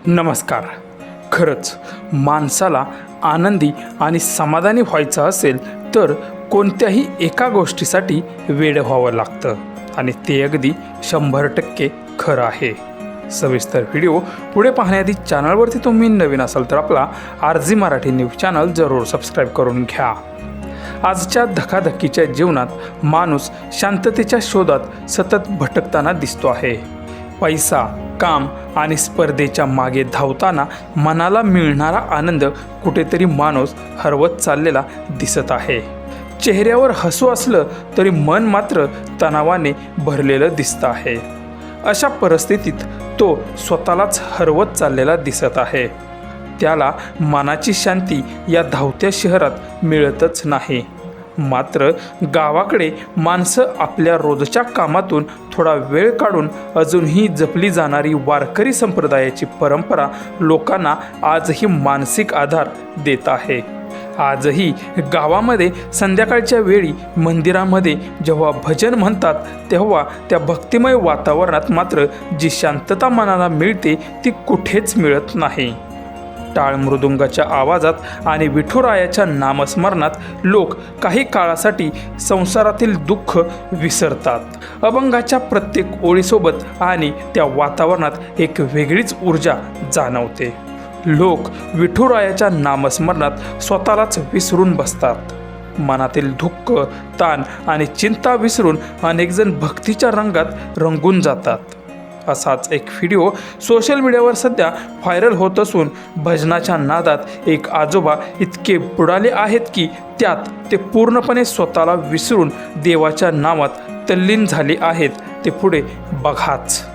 नमस्कार. खरंच माणसाला आनंदी आणि समाधानी व्हायचं असेल तर कोणत्याही एका गोष्टीसाठी वेडं व्हावं लागतं आणि ते अगदी 100% खरं आहे. सविस्तर व्हिडिओ पुढे पाहण्याआधी चॅनलवरती तुम्ही नवीन असाल तर आपला RG मराठी न्यूज चॅनल जरूर सबस्क्राईब करून घ्या. आजच्या धकाधकीच्या जीवनात माणूस शांततेच्या शोधात सतत भटकताना दिसतो आहे. पैसा, काम आणि स्पर्धेच्या मागे धावताना मनाला मिळणारा आनंद कुठेतरी माणूस हरवत चाललेला दिसत आहे. चेहऱ्यावर हसू असलं तरी मन मात्र तणावाने भरलेलं दिसतं आहे. अशा परिस्थितीत तो स्वतःलाच हरवत चाललेला दिसत आहे. त्याला मनाची शांती या धावत्या शहरात मिळतच नाही. मात्र गावाकडे माणसं आपल्या रोजच्या कामातून थोडा वेळ काढून अजूनही जपली जाणारी वारकरी संप्रदायाची परंपरा लोकांना आजही मानसिक आधार देत आहे. आजही गावामध्ये संध्याकाळच्या वेळी मंदिरामध्ये जेव्हा भजन म्हणतात तेव्हा त्या भक्तिमय वातावरणात मात्र जी शांतता मनाला मिळते ती कुठेच मिळत नाही. टाळ मृदुंगाच्या आवाजात आणि विठुरायाच्या नामस्मरणात लोक काही काळासाठी संसारातील दुःख विसरतात. अभंगाच्या प्रत्येक ओळीसोबत आणि त्या वातावरणात एक वेगळीच ऊर्जा जाणवते. लोक विठुरायाच्या नामस्मरणात स्वतःलाच विसरून बसतात. मनातील दुःख, ताण आणि चिंता विसरून अनेकजण भक्तीच्या रंगात रंगून जातात. असाच एक व्हिडिओ सोशल मीडियावर सध्या व्हायरल होत असून भजनाच्या नादात एक आजोबा इतके बुडाले आहेत की त्यात ते पूर्णपणे स्वतःला विसरून देवाच्या नावात तल्लीन झाले आहेत. ते पुढे बघाच.